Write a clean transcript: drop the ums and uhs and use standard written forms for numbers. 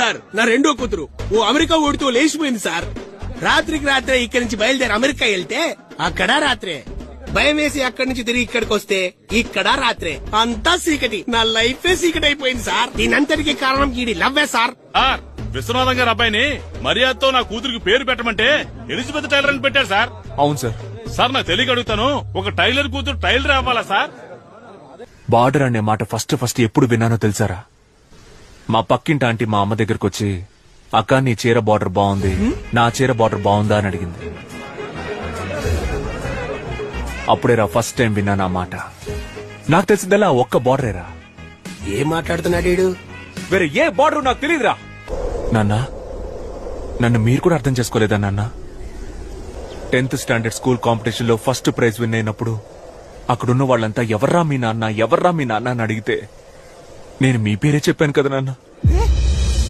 Sir నా రెండో కూతురు ఓ అమెరికా ఓడితో లేచిపోయింది సార్. రాత్రికి రాత్రే ఇక్కడి నుంచి బయలుదేరి అమెరికా వెళ్తే అక్కడ రాత్రే భయం వేసి అక్కడి నుంచి తిరిగి ఇక్కడికి వస్తే ఇక్కడ రాత్రే అంతా చీకటి. నా లైఫే చీకటి అయిపోయింది సార్. దీనంతటికి కారణం ఈడి లవ్వే సార్. విశ్వనాథం గారు అబ్బాయిని మర్యాదతో నా కూతురికి పేరు పెట్టమంటే ఎలిజబెత్ టైలర్ అని పెట్టారు సార్. అవును సార్. సార్ నాకు తెలియక అడుగుతాను, ఒక టైలర్ కూతురు టైలర్ అవ్వాలా సార్? బార్డర్ అనే మాట ఫస్ట్ ఎప్పుడు విన్నానో తెలుసారా? మా పక్కింటి ఆంటీ మా అమ్మ దగ్గరకు వచ్చి, అక్క నీ చీర బార్డర్ బాగుంది, నా చీర బార్డర్ బాగుందా అని అడిగింది. అప్పుడేరా ఫస్ట్ టైం విన్నాను ఆ మాట. నాకు తెలిసిందల్లా ఒక్క బార్డరేరా. ఏం మాట్లాడుతున్నాడు? వేరే ఏ బార్డర్ నాకు తెలియదురా. నాన్న, నన్ను మీరు కూడా అర్థం చేసుకోలేదా నాన్న? 10th స్టాండర్డ్ స్కూల్ కాంపిటీషన్ లో ఫస్ట్ ప్రైజ్ విన్ అయినప్పుడు అక్కడున్న వాళ్ళంతా ఎవర్రా మీ నాన్న అని అడిగితే నేను మీ పేరే చెప్పాను కదా నాన్న.